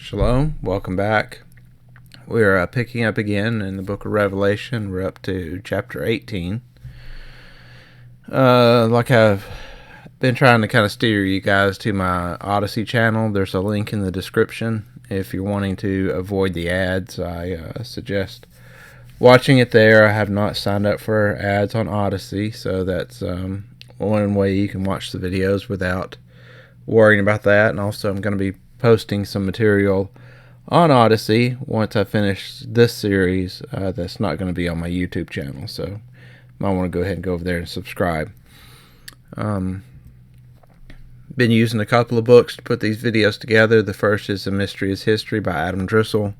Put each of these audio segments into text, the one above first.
Shalom, welcome back. We're picking up again in the book of Revelation. We're up to chapter 18. Like I've been trying to kind of steer you guys to my Odyssey channel. There's a link in the description. If you're wanting to avoid the ads, I suggest watching it there. I have not signed up for ads on Odyssey, so that's one way you can watch the videos without worrying about that. And also I'm going to be posting some material on Odyssey once I finish this series that's not going to be on my YouTube channel, so you might want to go ahead and go over there and subscribe. Been using a couple of books to put these videos together. The first is A Mystery is History by Adam Driscoll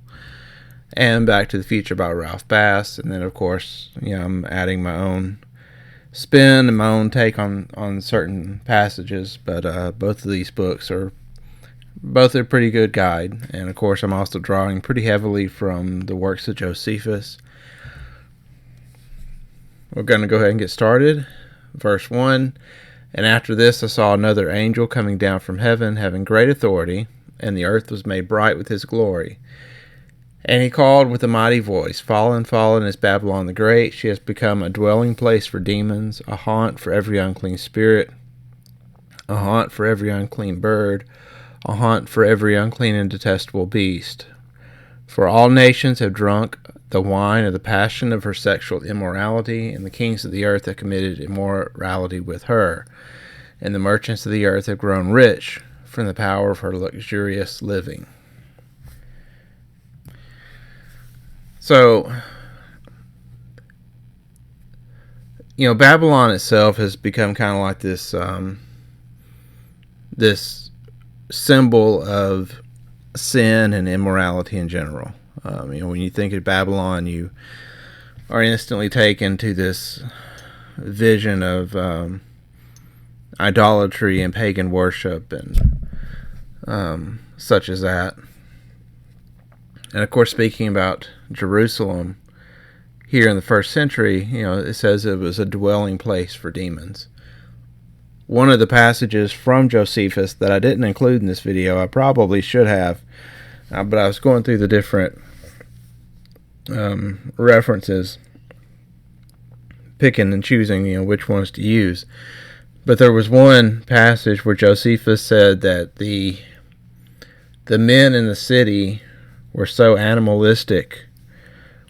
and Back to the Future by Ralph Bass, and then of course I'm adding my own spin and my own take on certain passages, but both of these books are a pretty good guide. And of course I'm also drawing pretty heavily from the works of Josephus. We're going to go ahead and get started. Verse 1, and after this I saw another angel coming down from heaven, having great authority, and the earth was made bright with his glory. And he called with a mighty voice, Fallen, fallen is Babylon the Great. She has become a dwelling place for demons, a haunt for every unclean spirit, a haunt for every unclean bird, a haunt for every unclean and detestable beast. For all nations have drunk the wine of the passion of her sexual immorality, and the kings of the earth have committed immorality with her, and the merchants of the earth have grown rich from the power of her luxurious living. So, Babylon itself has become kind of like this this symbol of sin and immorality in general. When you think of Babylon, you are instantly taken to this vision of idolatry and pagan worship and such as that. And of course, speaking about Jerusalem here in the first century, it says it was a dwelling place for demons. One of the passages from Josephus that I didn't include in this video, I probably should have, but I was going through the different references, picking and choosing, which ones to use. But there was one passage where Josephus said that the men in the city were so animalistic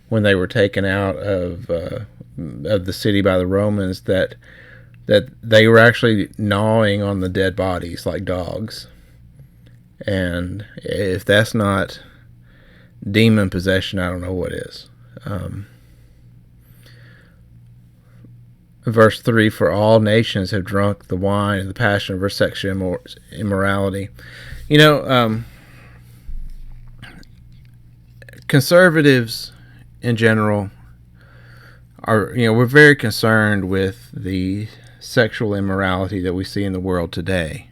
when they were taken out of the city by the Romans that they were actually gnawing on the dead bodies like dogs. And if that's not demon possession, I don't know what is. Verse 3, for all nations have drunk the wine and the passion of her sexual immorality. Conservatives in general are, we're very concerned with the sexual immorality that we see in the world today.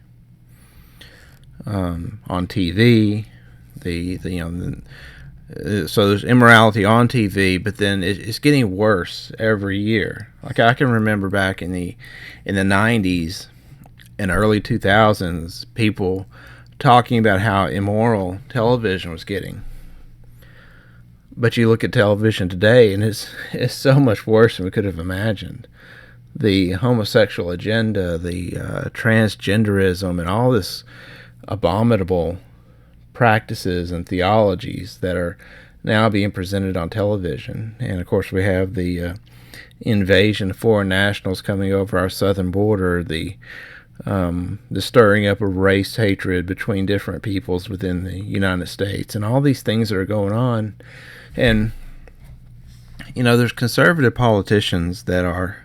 On TV, so there's immorality on TV, but then it's getting worse every year. Like I can remember back in the 90s and early 2000s, people talking about how immoral television was getting. But you look at television today, and it's so much worse than we could have imagined. The homosexual agenda, the transgenderism, and all this abominable practices and theologies that are now being presented on television. And of course we have the invasion of foreign nationals coming over our southern border, the stirring up of race hatred between different peoples within the United States, and all these things that are going on. And there's conservative politicians that are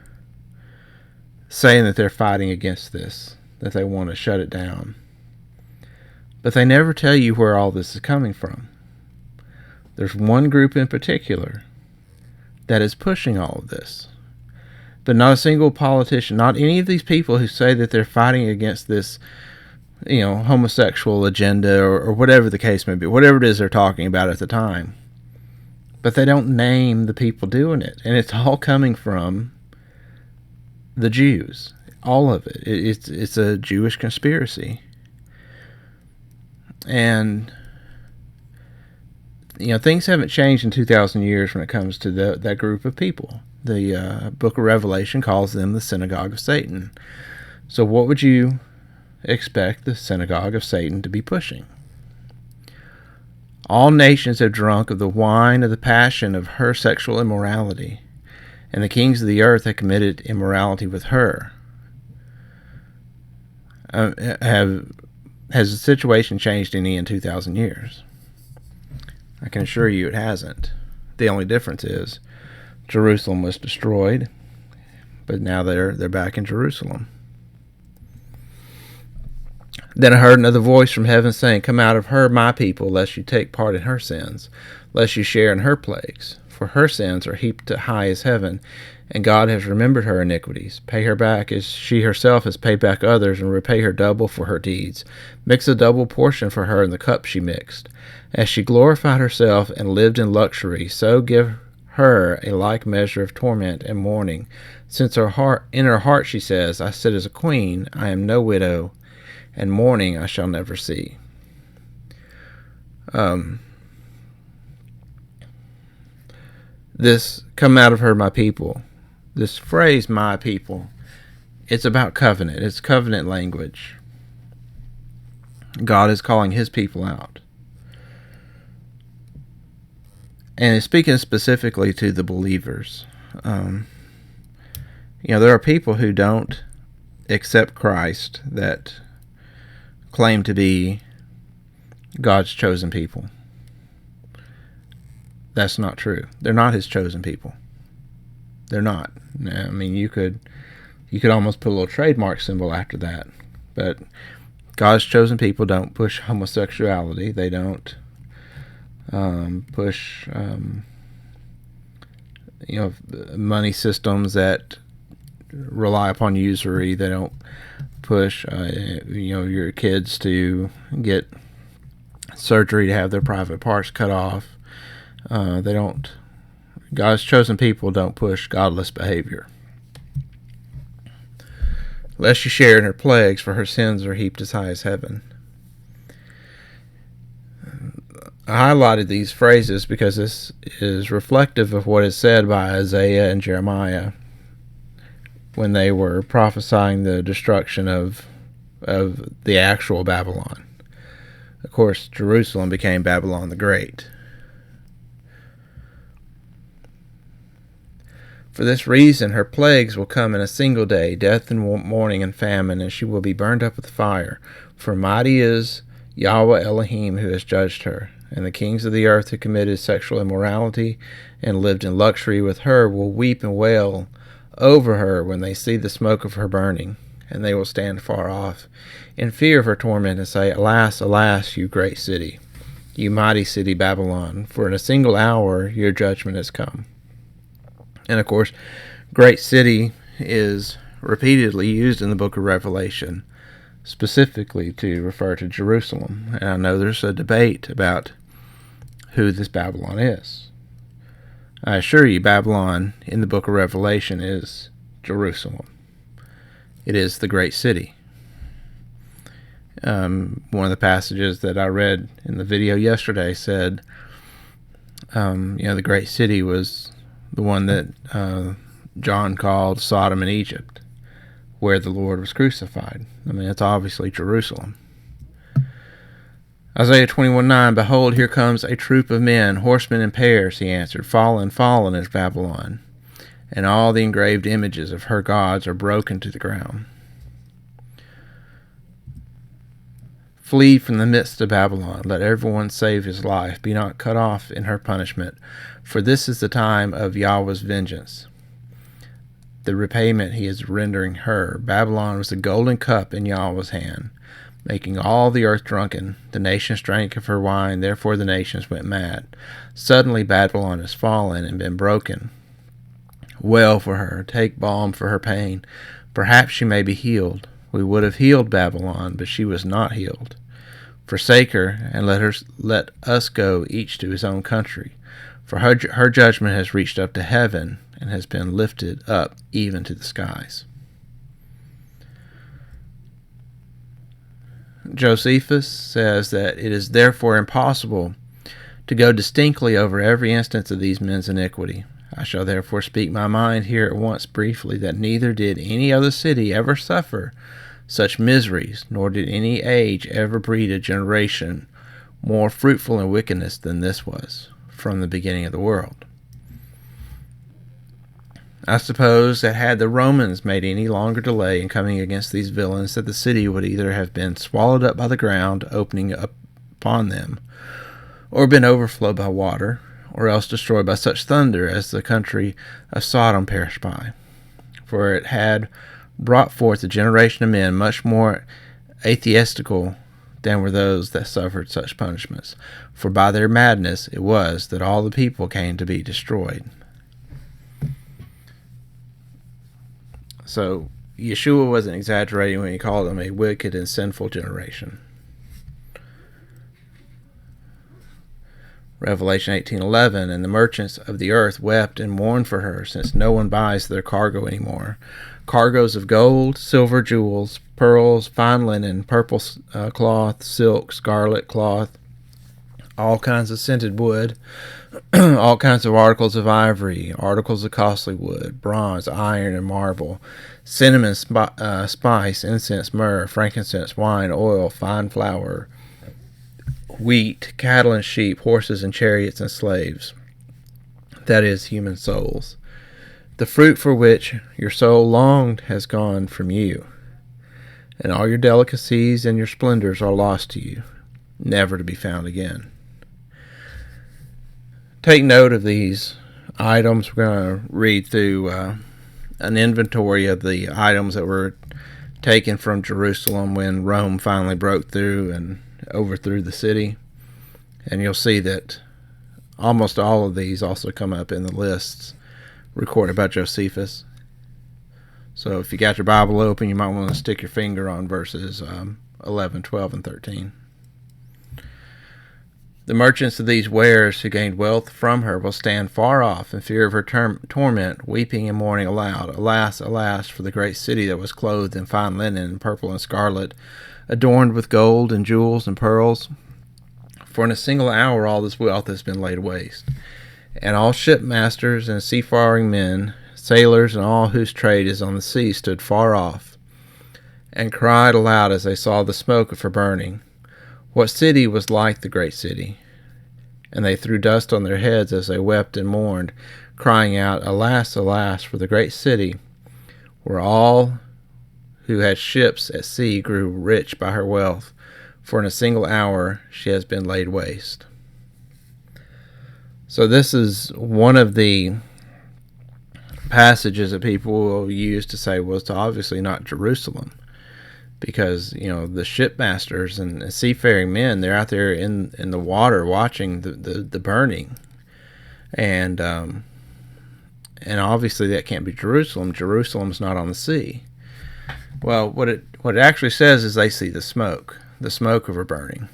saying that they're fighting against this, that they want to shut it down. But they never tell you where all this is coming from. There's one group in particular that is pushing all of this. But not a single politician, not any of these people who say that they're fighting against this, homosexual agenda or whatever the case may be, whatever it is they're talking about at the time. But they don't name the people doing it. And it's all coming from the Jews. All of it. It's a Jewish conspiracy. And things haven't changed in 2,000 years when it comes to that group of people. The book of Revelation calls them the synagogue of Satan. So what would you expect the synagogue of Satan to be pushing? All nations have drunk of the wine of the passion of her sexual immorality, and the kings of the earth have committed immorality with her. Has the situation changed any in 2,000 years? I can assure you it hasn't. The only difference is Jerusalem was destroyed, but now they're back in Jerusalem. Then I heard another voice from heaven saying, "Come out of her, my people, lest you take part in her sins, lest you share in her plagues. For her sins are heaped high as heaven, and God has remembered her iniquities. Pay her back as she herself has paid back others, and repay her double for her deeds. Mix a double portion for her in the cup she mixed. As she glorified herself and lived in luxury, so give her a like measure of torment and mourning. Since in her heart she says, I sit as a queen, I am no widow, and mourning I shall never see." This "come out of her, my people," this phrase, "my people," it's about covenant. It's covenant language. God is calling his people out. And it's speaking specifically to the believers. There are people who don't accept Christ that claim to be God's chosen people. That's not true. They're not his chosen people. They're not. I mean, you could almost put a little trademark symbol after that. But God's chosen people don't push homosexuality. They don't push money systems that rely upon usury. They don't push your kids to get surgery to have their private parts cut off. They don't. God's chosen people don't push godless behavior. Lest you share in her plagues, for her sins are heaped as high as heaven. I highlighted these phrases because this is reflective of what is said by Isaiah and Jeremiah when they were prophesying the destruction of the actual Babylon. Of course, Jerusalem became Babylon the Great. For this reason, her plagues will come in a single day, death and mourning and famine, and she will be burned up with fire. For mighty is Yahweh Elohim who has judged her, and the kings of the earth who committed sexual immorality and lived in luxury with her will weep and wail over her when they see the smoke of her burning, and they will stand far off in fear of her torment and say, Alas, alas, you great city, you mighty city Babylon, for in a single hour your judgment has come. And of course, great city is repeatedly used in the book of Revelation, specifically to refer to Jerusalem. And I know there's a debate about who this Babylon is. I assure you, Babylon in the book of Revelation is Jerusalem. It is the great city. One of the passages that I read in the video yesterday said, the great city was the one that John called Sodom and Egypt, where the Lord was crucified. I mean, it's obviously Jerusalem. Isaiah 21:9, Behold, here comes a troop of men, horsemen in pairs, he answered. Fallen, fallen is Babylon, and all the engraved images of her gods are broken to the ground. Flee from the midst of Babylon. Let everyone save his life. Be not cut off in her punishment. For this is the time of Yahweh's vengeance, the repayment he is rendering her. Babylon was a golden cup in Yahweh's hand, making all the earth drunken. The nations drank of her wine, therefore the nations went mad. Suddenly Babylon has fallen and been broken. Wail for her, take balm for her pain. Perhaps she may be healed. We would have healed Babylon, but she was not healed. Forsake her, and let us go each to his own country. For her judgment has reached up to heaven, and has been lifted up even to the skies. Josephus says that it is therefore impossible to go distinctly over every instance of these men's iniquity. I shall therefore speak my mind here at once briefly, that neither did any other city ever suffer such miseries, nor did any age ever breed a generation more fruitful in wickedness than this was, from the beginning of the world. I suppose that had the Romans made any longer delay in coming against these villains, that the city would either have been swallowed up by the ground opening up upon them, or been overflowed by water, or else destroyed by such thunder as the country of Sodom perished by. For it had brought forth a generation of men much more atheistical than were those that suffered such punishments. For by their madness it was that all the people came to be destroyed. So Yeshua wasn't exaggerating when he called them a wicked and sinful generation. Revelation 18:11, and the merchants of the earth wept and mourned for her, since no one buys their cargo anymore. Cargoes of gold, silver, jewels, pearls, fine linen, purple cloth, silk, scarlet cloth, all kinds of scented wood, all kinds of articles of ivory, articles of costly wood, bronze, iron, and marble, cinnamon, spice, incense, myrrh, frankincense, wine, oil, fine flour, wheat, cattle and sheep, horses and chariots and slaves, that is, human souls. The fruit for which your soul longed has gone from you, and all your delicacies and your splendors are lost to you, never to be found again. Take note of these items. We're going to read through an inventory of the items that were taken from Jerusalem when Rome finally broke through and overthrew the city. And you'll see that almost all of these also come up in the lists recorded by Josephus. So if you got your Bible open, you might want to stick your finger on verses 11, 12, and 13. The merchants of these wares who gained wealth from her will stand far off in fear of her torment, weeping and mourning aloud. Alas, alas, for the great city that was clothed in fine linen and purple and scarlet, adorned with gold and jewels and pearls. For in a single hour all this wealth has been laid waste. And all shipmasters and seafaring men, sailors, and all whose trade is on the sea stood far off, and cried aloud as they saw the smoke of her burning. What city was like the great city? And they threw dust on their heads as they wept and mourned, crying out, Alas, alas, for the great city, where all who had ships at sea grew rich by her wealth, for in a single hour she has been laid waste. So this is one of the passages that people will use to say, well, it's obviously not Jerusalem. Because, you know, the shipmasters and seafaring men, they're out there in the water watching the burning. And obviously that can't be Jerusalem. Jerusalem's not on the sea. Well, what it actually says is they see the smoke of her burning.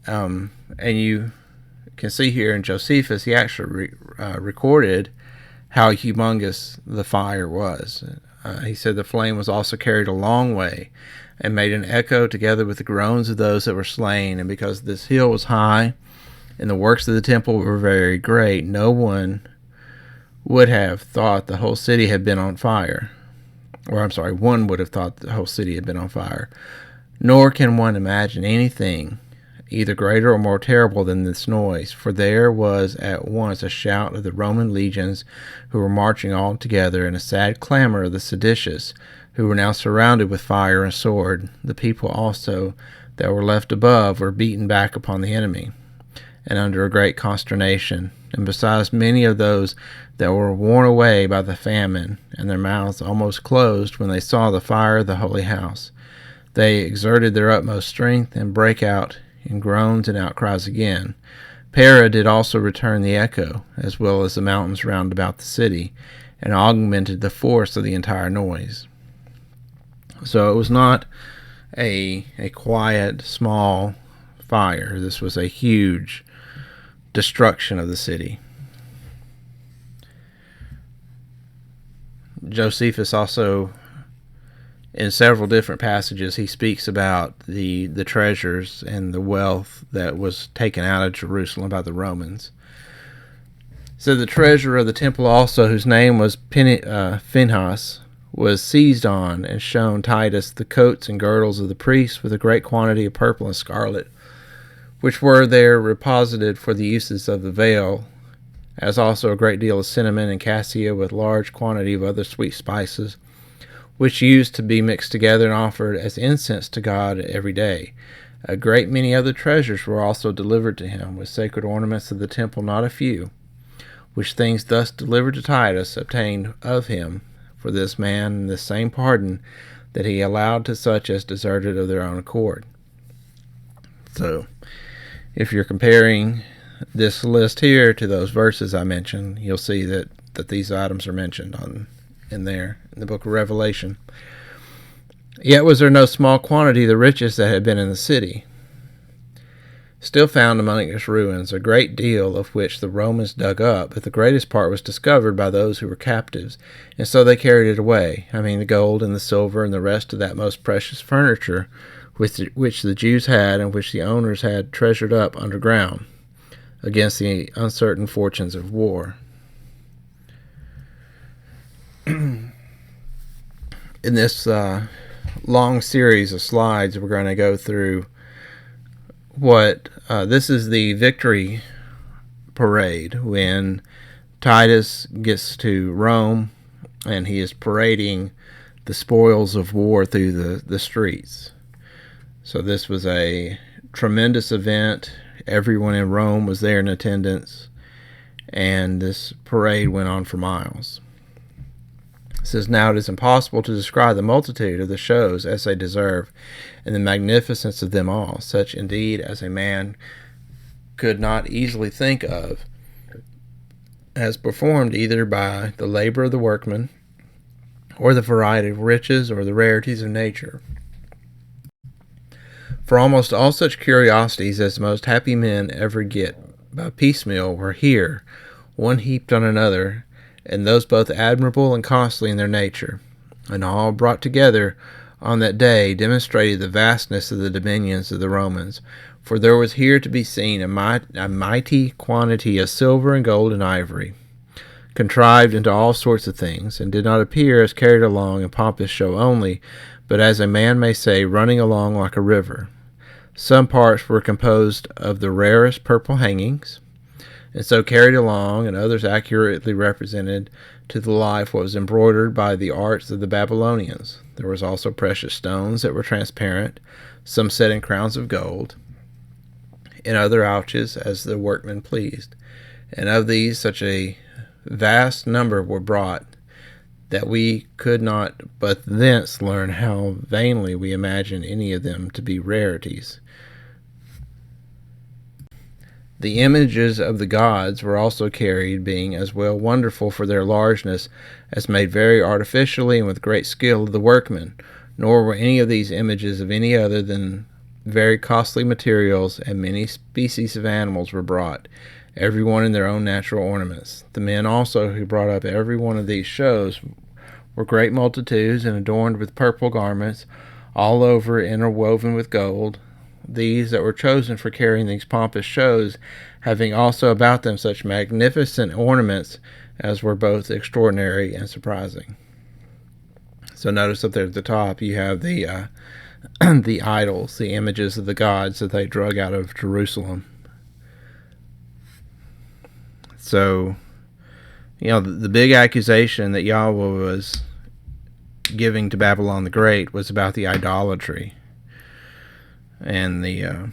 And you can see here in Josephus, he actually recorded how humongous the fire was. He said the flame was also carried a long way and made an echo together with the groans of those that were slain. And because this hill was high and the works of the temple were very great, no one would have thought the whole city had been on fire. One would have thought the whole city had been on fire. Nor can one imagine anything either greater or more terrible than this noise, for there was at once a shout of the Roman legions who were marching all together, and a sad clamor of the seditious, who were now surrounded with fire and sword. The people also that were left above were beaten back upon the enemy, and under a great consternation, and besides many of those that were worn away by the famine, and their mouths almost closed when they saw the fire of the holy house. They exerted their utmost strength, and brake out in groans and outcries again. Para did also return the echo, as well as the mountains round about the city, and augmented the force of the entire noise. So it was not a quiet, small fire. This was a huge destruction of the city. Josephus also in several different passages, he speaks about the treasures and the wealth that was taken out of Jerusalem by the Romans. So the treasurer of the temple also, whose name was Phinehas, was seized on and shown Titus the coats and girdles of the priests with a great quantity of purple and scarlet, which were there reposited for the uses of the veil, as also a great deal of cinnamon and cassia with large quantity of other sweet spices, which used to be mixed together and offered as incense to God every day. A great many other treasures were also delivered to him, with sacred ornaments of the temple not a few, which things thus delivered to Titus obtained of him for this man the same pardon that he allowed to such as deserted of their own accord. So, if you're comparing this list here to those verses I mentioned, you'll see that these items are mentioned in the book of Revelation. Yet was there no small quantity of the riches that had been in the city, still found among its ruins, a great deal of which the Romans dug up, but the greatest part was discovered by those who were captives, and so they carried it away. I mean, the gold and the silver and the rest of that most precious furniture which the Jews had and which the owners had treasured up underground against the uncertain fortunes of war. In this long series of slides, we're going to go through this is the victory parade when Titus gets to Rome and he is parading the spoils of war through the streets. So this was a tremendous event. Everyone in Rome was there in attendance, and this parade went on for miles. It says, now it is impossible to describe the multitude of the shows as they deserve, and the magnificence of them all, such indeed as a man could not easily think of, as performed either by the labor of the workmen, or the variety of riches, or the rarities of nature. For almost all such curiosities as the most happy men ever get by piecemeal were here, one heaped on another, and those both admirable and costly in their nature, and all brought together on that day demonstrated the vastness of the dominions of the Romans. For there was here to be seen a mighty quantity of silver and gold and ivory, contrived into all sorts of things, and did not appear as carried along in pompous show only, but as a man may say, running along like a river. Some parts were composed of the rarest purple hangings, and so carried along, and others accurately represented to the life what was embroidered by the arts of the Babylonians. There was also precious stones that were transparent, some set in crowns of gold, and other ouches as the workmen pleased. And of these such a vast number were brought, that we could not but thence learn how vainly we imagine any of them to be rarities. The images of the gods were also carried, being as well wonderful for their largeness as made very artificially and with great skill of the workmen. Nor were any of these images of any other than very costly materials, and many species of animals were brought, every one in their own natural ornaments. The men also who brought up every one of these shows were great multitudes, and adorned with purple garments, all over interwoven with gold. These that were chosen for carrying these pompous shows, having also about them such magnificent ornaments as were both extraordinary and surprising. So notice up there at the top you have the the idols, the images of the gods that they drug out of Jerusalem. So, the big accusation that Yahweh was giving to Babylon the Great was about the idolatry and the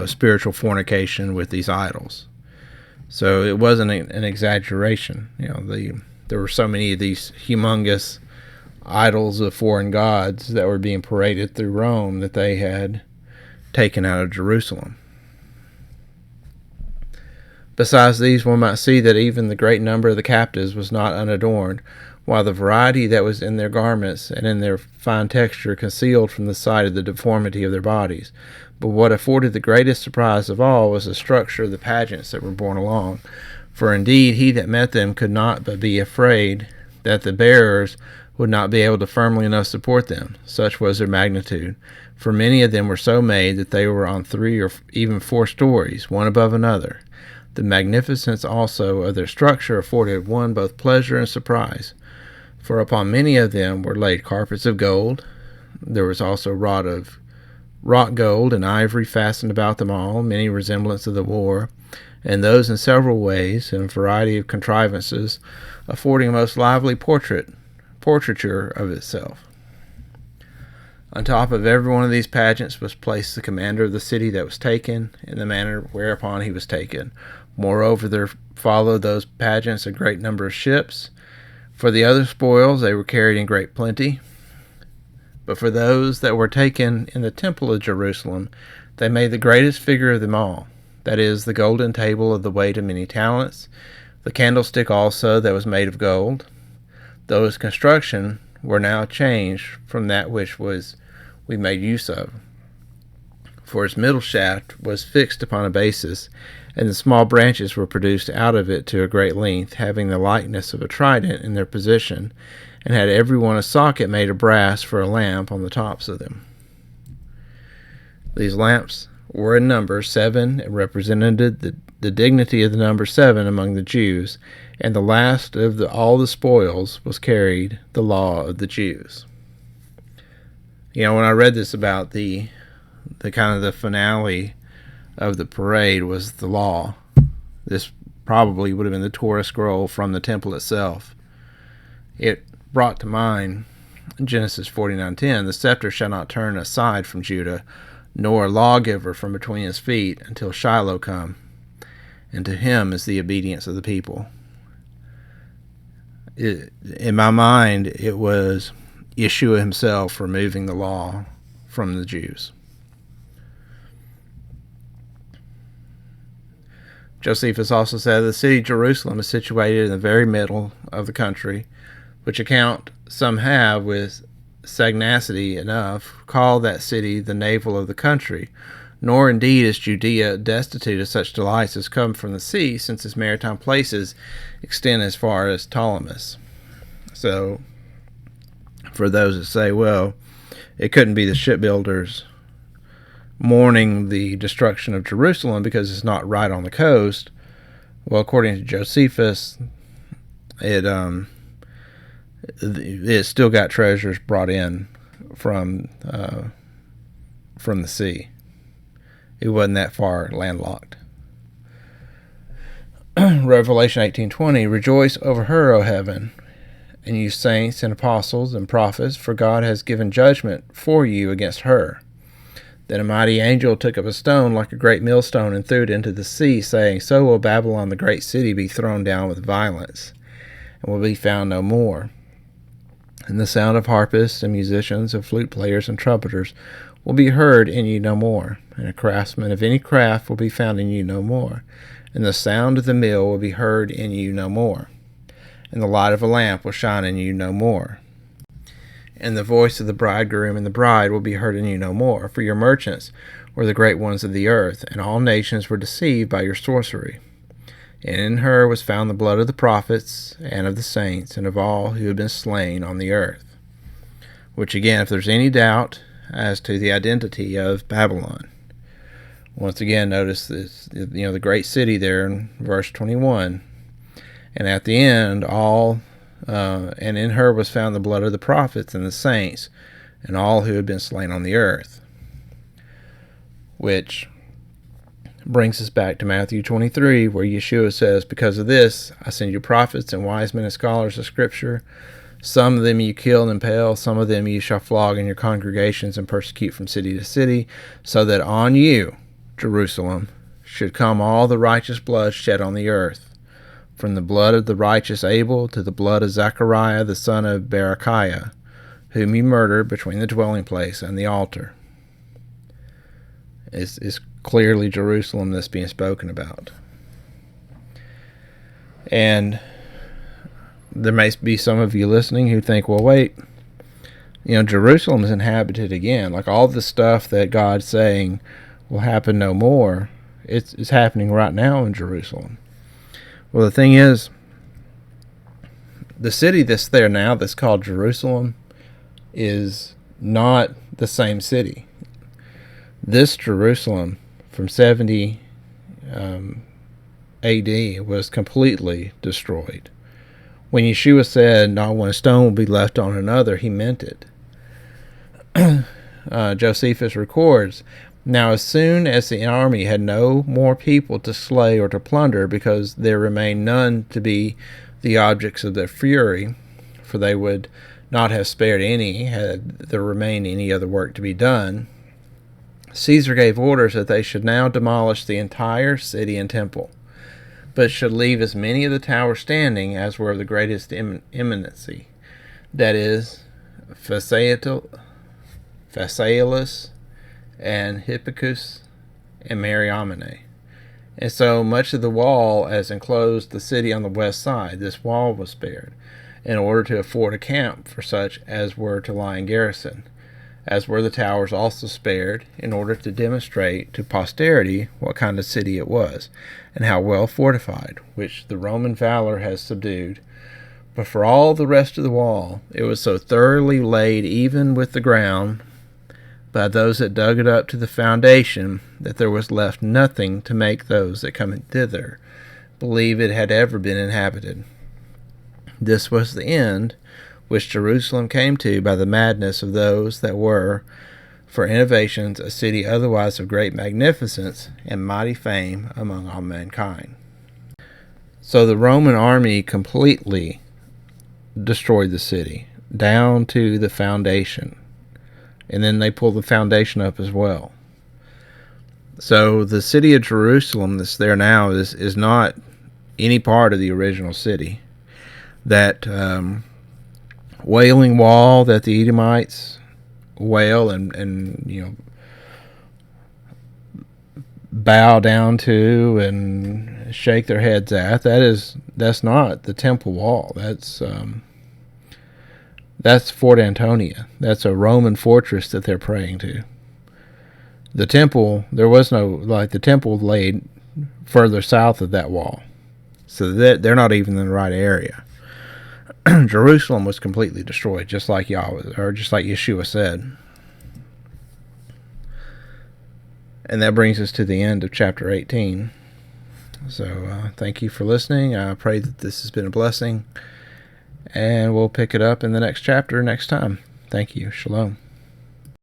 spiritual fornication with these idols. So it wasn't an exaggeration. There were so many of these humongous idols of foreign gods that were being paraded through Rome that they had taken out of Jerusalem. Besides these, one might see that even the great number of the captives was not unadorned, while the variety that was in their garments and in their fine texture concealed from the sight of the deformity of their bodies. But what afforded the greatest surprise of all was the structure of the pageants that were borne along. For indeed he that met them could not but be afraid that the bearers would not be able to firmly enough support them. Such was their magnitude. For many of them were so made that they were on 3 or even 4 stories, one above another. The magnificence also of their structure afforded one both pleasure and surprise. For upon many of them were laid carpets of gold. There was also wrought gold and ivory fastened about them all, many resemblance of the war, and those in several ways, and a variety of contrivances, affording a most lively portraiture of itself. On top of every one of these pageants was placed the commander of the city that was taken, in the manner whereupon he was taken. Moreover, there followed those pageants a great number of ships. For the other spoils they were carried in great plenty. But for those that were taken in the temple of Jerusalem, they made the greatest figure of them all, that is, the golden table of the weight of many talents, the candlestick also that was made of gold, though its construction were now changed from that which we made use of. For its middle shaft was fixed upon a basis, and the small branches were produced out of it to a great length, having the likeness of a trident in their position, and had every one a socket made of brass for a lamp on the tops of them. These lamps were in number 7, and represented the dignity of the number 7 among the Jews, and the last of all the spoils was carried the law of the Jews. When I read this about the kind of the finale of the parade was the law, this probably would have been the Torah scroll from the temple itself. It brought to mind Genesis 49:10, the scepter shall not turn aside from Judah, nor a lawgiver from between his feet, until Shiloh come, and to him is the obedience of the people. In my mind, it was Yeshua himself removing the law from the Jews. Josephus also said the city of Jerusalem is situated in the very middle of the country, which account some have with sagacity enough call that city the navel of the country, nor indeed is Judea destitute of such delights as come from the sea, since its maritime places extend as far as Ptolemais. So, for those that say, well, it couldn't be the shipbuilders mourning the destruction of Jerusalem because it's not right on the coast, well, according to Josephus, it still got treasures brought in from the sea. It wasn't that far landlocked. Revelation 18:20, rejoice over her, O heaven, and you saints and apostles and prophets, for God has given judgment for you against her. Then a mighty angel took up a stone like a great millstone and threw it into the sea, saying, so will Babylon the great city be thrown down with violence, and will be found no more. And the sound of harpists and musicians, of flute players and trumpeters, will be heard in you no more, and a craftsman of any craft will be found in you no more, and the sound of the mill will be heard in you no more, and the light of a lamp will shine in you no more, and the voice of the bridegroom and the bride will be heard in you no more, for your merchants were the great ones of the earth, and all nations were deceived by your sorcery. And in her was found the blood of the prophets and of the saints and of all who had been slain on the earth. Which again, if there's any doubt as to the identity of Babylon, once again, notice this, the great city there in verse 21. And at the end, and in her was found the blood of the prophets and the saints and all who had been slain on the earth. Which brings us back to Matthew 23, where Yeshua says, because of this, I send you prophets and wise men and scholars of Scripture. Some of them you kill and impale, some of them you shall flog in your congregations and persecute from city to city, so that on you, Jerusalem, should come all the righteous blood shed on the earth, from the blood of the righteous Abel to the blood of Zechariah the son of Berechiah, whom you murdered between the dwelling place and the altar. It's clearly Jerusalem that's being spoken about. And there may be some of you listening who think, well, wait, Jerusalem is inhabited again. Like all the stuff that God's saying will happen no more, it's happening right now in Jerusalem. Well, the thing is, The city that's there now, that's called Jerusalem, is not the same city. This Jerusalem from 70 AD was completely destroyed. When Yeshua said, "Not one stone will be left on another," he meant it. Josephus records, "Now as soon as the army had no more people to slay or to plunder, because there remained none to be the objects of their fury, for they would not have spared any had there remained any other work to be done, Caesar gave orders that they should now demolish the entire city and temple, but should leave as many of the towers standing as were of the greatest eminency, that is, Phasaelus and Hippicus and Mariamene. And so much of the wall as enclosed the city on the west side, this wall was spared, in order to afford a camp for such as were to lie in garrison, as were the towers also spared, in order to demonstrate to posterity what kind of city it was, and how well fortified, which the Roman valor has subdued. But for all the rest of the wall, it was so thoroughly laid even with the ground by those that dug it up to the foundation, that there was left nothing to make those that come thither believe it had ever been inhabited. This was the end which Jerusalem came to by the madness of those that were, for innovations, a city otherwise of great magnificence and mighty fame among all mankind." So the Roman army completely destroyed the city, down to the foundation. And then they pulled the foundation up as well. So the city of Jerusalem that's there now is not any part of the original city. That wailing wall that the Edomites wail and bow down to and shake their heads at, that's not the temple wall. That's Fort Antonia. That's a Roman fortress that they're praying to. The temple, the temple laid further south of that wall. So they're not even in the right area. Jerusalem was completely destroyed, just like Yeshua said. And that brings us to the end of chapter 18. So thank you for listening. I pray that this has been a blessing. And we'll pick it up in the next chapter next time. Thank you. Shalom.